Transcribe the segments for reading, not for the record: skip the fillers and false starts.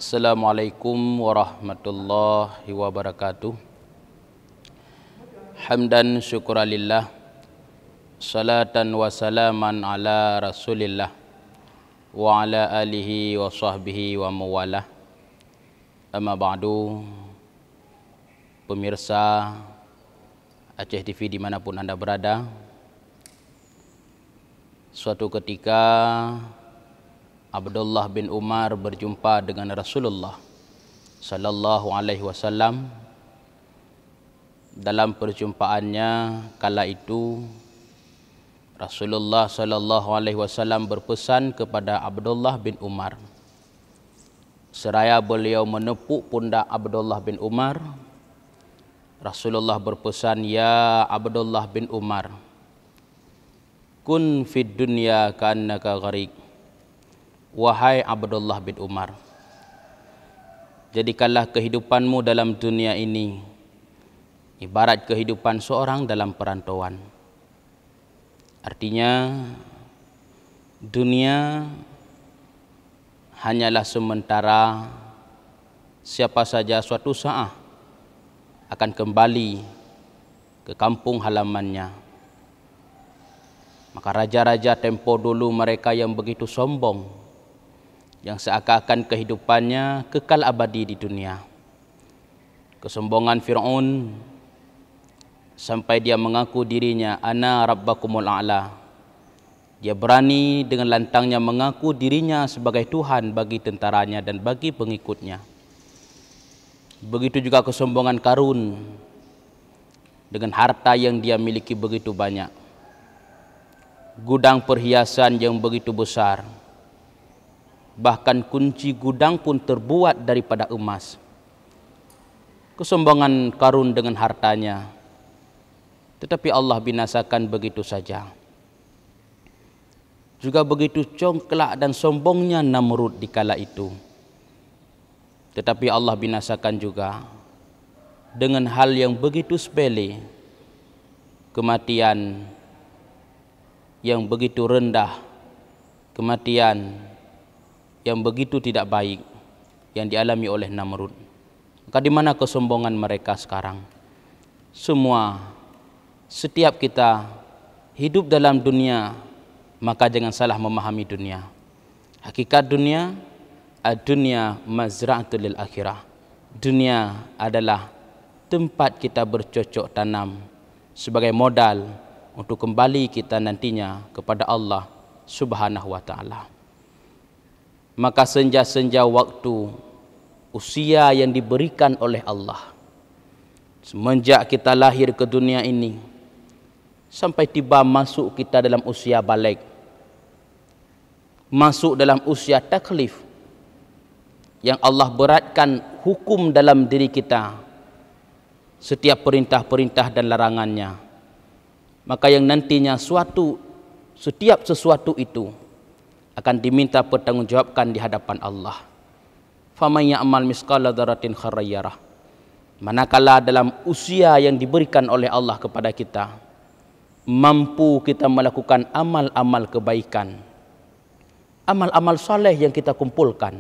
Assalamualaikum warahmatullahi wabarakatuh. Hamdan syukuralillah, salatan wa salaman ala rasulillah wa ala alihi wa sahbihi wa mawalah. Amma ba'du. Pemirsa Aceh TV dimanapun Anda berada, suatu ketika Abdullah bin Umar berjumpa dengan Rasulullah sallallahu alaihi wasallam. Dalam perjumpaannya kala itu Rasulullah sallallahu alaihi wasallam berpesan kepada Abdullah bin Umar. Seraya beliau menepuk pundak Abdullah bin Umar, Rasulullah berpesan, "Ya Abdullah bin Umar, kun fid dunya ka'annaka gharik." Wahai Abdullah bin Umar, jadikanlah kehidupanmu dalam dunia ini ibarat kehidupan seorang dalam perantauan. Artinya, dunia hanyalah sementara. Siapa saja suatu saat akan kembali ke kampung halamannya. Maka raja-raja tempo dulu, mereka yang begitu sombong, yang seakan-akan kehidupannya kekal abadi di dunia. Kesombongan Fir'aun sampai dia mengaku dirinya ana rabbakumul a'la. Dia berani dengan lantangnya mengaku dirinya sebagai Tuhan bagi tentaranya dan bagi pengikutnya. Begitu juga kesombongan Qarun dengan harta yang dia miliki begitu banyak, gudang perhiasan yang begitu besar, bahkan kunci gudang pun terbuat daripada emas. Kesombongan Qarun dengan hartanya, tetapi Allah binasakan begitu saja. Juga begitu congklak dan sombongnya Namrud di kala itu, tetapi Allah binasakan juga dengan hal yang begitu sepele, kematian yang begitu rendah, kematian yang begitu tidak baik yang dialami oleh Namrud. Maka di mana kesombongan mereka sekarang? Setiap kita hidup dalam dunia, maka jangan salah memahami dunia. Hakikat dunia, ad-dunya mazra'atul lil akhirah. Dunia adalah tempat kita bercocok tanam sebagai modal untuk kembali kita nantinya kepada Allah Subhanahu wa taala. Maka senja-senja waktu, usia yang diberikan oleh Allah semenjak kita lahir ke dunia ini sampai tiba masuk kita dalam usia balik, masuk dalam usia taklif, yang Allah beratkan hukum dalam diri kita, setiap perintah-perintah dan larangannya. Maka yang nantinya setiap sesuatu itu akan diminta pertanggungjawabkan di hadapan Allah. Faman ya'mal misqala dzarratin khairan yarah. Manakala dalam usia yang diberikan oleh Allah kepada kita, mampu kita melakukan amal-amal kebaikan, amal-amal saleh yang kita kumpulkan,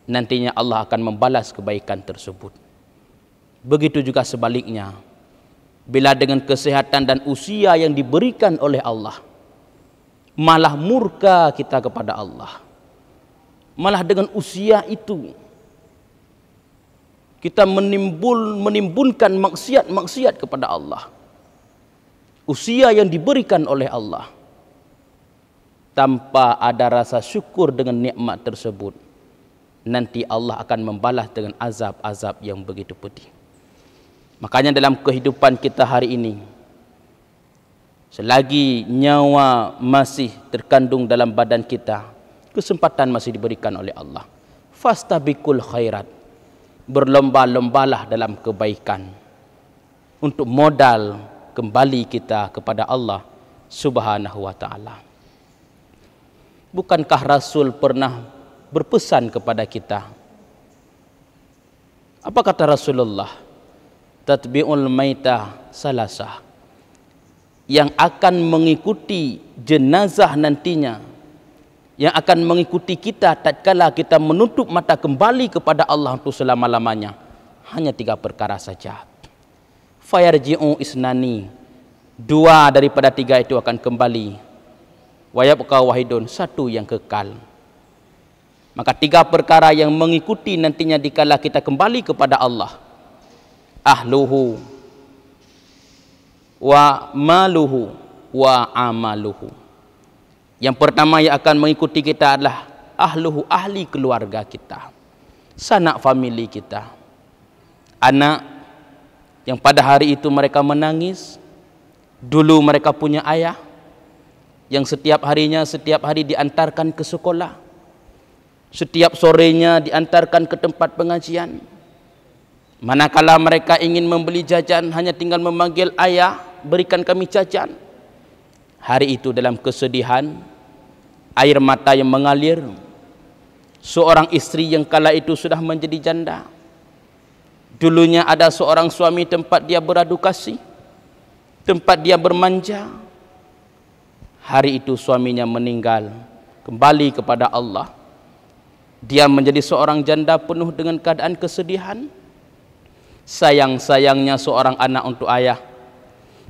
nantinya Allah akan membalas kebaikan tersebut. Begitu juga sebaliknya, bila dengan kesehatan dan usia yang diberikan oleh Allah, malah murka kita kepada Allah, malah dengan usia itu kita menimbulkan maksiat kepada Allah. Usia yang diberikan oleh Allah tanpa ada rasa syukur dengan nikmat tersebut, nanti Allah akan membalas dengan azab-azab yang begitu pedih. Makanya dalam kehidupan kita hari ini, selagi nyawa masih terkandung dalam badan kita, kesempatan masih diberikan oleh Allah. Fastabiqul khairat. Berlomba-lombalah dalam kebaikan untuk modal kembali kita kepada Allah Subhanahu wa taala. Bukankah Rasul pernah berpesan kepada kita? Apa kata Rasulullah? Tatbi'ul maitah salasah. Yang akan mengikuti jenazah nantinya yang akan mengikuti kita tatkala kita menutup mata kembali kepada Allah untuk selama-lamanya. Hanya 3 perkara saja. Fayarji'u isnani, 2 daripada 3 itu akan kembali. Wayabqa wahidun, 1 yang kekal. Maka 3 perkara yang mengikuti nantinya dikala kita kembali kepada Allah. Ahluhu wa maluhu wa amaluhu. Yang pertama yang akan mengikuti kita adalah ahluhu, ahli keluarga kita, sanak famili kita. Anak yang pada hari itu mereka menangis. Dulu mereka punya ayah yang setiap hari diantarkan ke sekolah, setiap sorenya diantarkan ke tempat pengajian. Manakala mereka ingin membeli jajan, hanya tinggal memanggil ayah, berikan kami jajan. Hari itu dalam kesedihan, air mata yang mengalir, seorang istri yang kala itu sudah menjadi janda. Dulunya ada seorang suami tempat dia beradu kasih, tempat dia bermanja. Hari itu suaminya meninggal, kembali kepada Allah. Dia menjadi seorang janda penuh dengan keadaan kesedihan. Sayang-sayangnya seorang anak untuk ayah,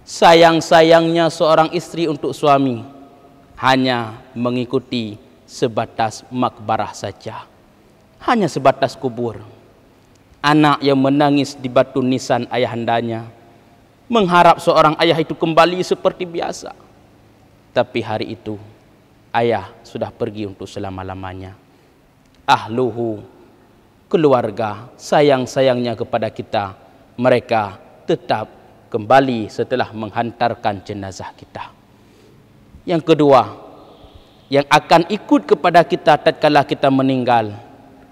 sayang-sayangnya seorang istri untuk suami, hanya mengikuti sebatas makbarah saja, hanya sebatas kubur. Anak yang menangis di batu nisan ayahandanya, mengharap seorang ayah itu kembali seperti biasa. Tapi hari itu ayah sudah pergi untuk selama-lamanya. Ahluhu, keluarga, sayang-sayangnya kepada kita, mereka tetap kembali setelah menghantarkan jenazah kita. Yang kedua, yang akan ikut kepada kita tatkala kita meninggal,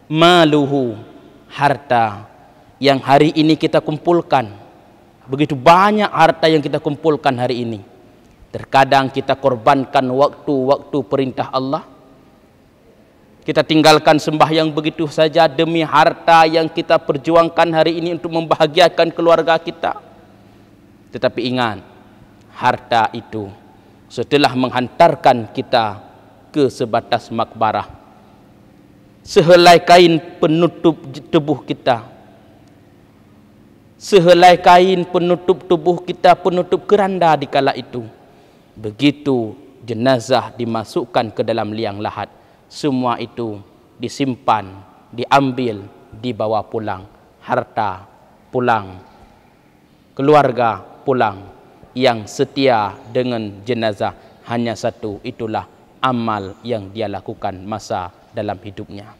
maluhu, harta yang hari ini kita kumpulkan. Begitu banyak harta yang kita kumpulkan hari ini. Terkadang kita korbankan waktu-waktu perintah Allah. Kita tinggalkan sembahyang begitu saja demi harta yang kita perjuangkan hari ini untuk membahagiakan keluarga kita. Tetapi ingat, harta itu setelah menghantarkan kita ke sebatas makbarah, sehelai kain penutup tubuh kita, sehelai kain penutup tubuh kita, penutup keranda di kala itu. Begitu jenazah dimasukkan ke dalam liang lahat, semua itu disimpan, diambil, dibawa pulang. Harta pulang, keluarga pulang. Yang setia dengan jenazah hanya satu, itulah amal yang dia lakukan masa dalam hidupnya.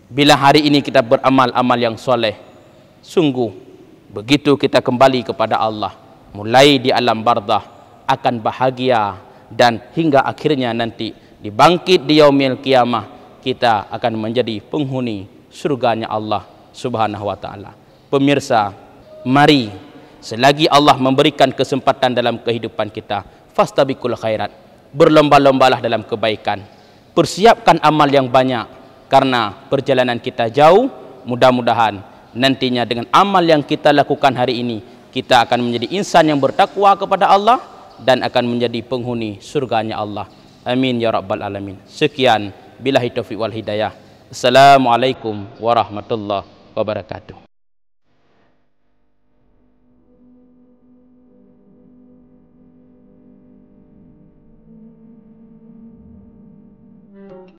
Bila hari ini kita beramal amal yang soleh, sungguh begitu kita kembali kepada Allah, mulai di alam barzah akan bahagia, dan hingga akhirnya nanti dibangkit di yaumil qiyamah, kita akan menjadi penghuni surganya Allah Subhanahu wa taala. Pemirsa, mari selagi Allah memberikan kesempatan dalam kehidupan kita, fastabiqul khairat, berlomba-lombalah dalam kebaikan. Persiapkan amal yang banyak karena perjalanan kita jauh. Mudah-mudahan nantinya dengan amal yang kita lakukan hari ini, kita akan menjadi insan yang bertakwa kepada Allah dan akan menjadi penghuni surganya Allah. Amin ya rabbal alamin. Sekian, billahi taufiq wal hidayah. Assalamualaikum warahmatullahi wabarakatuh.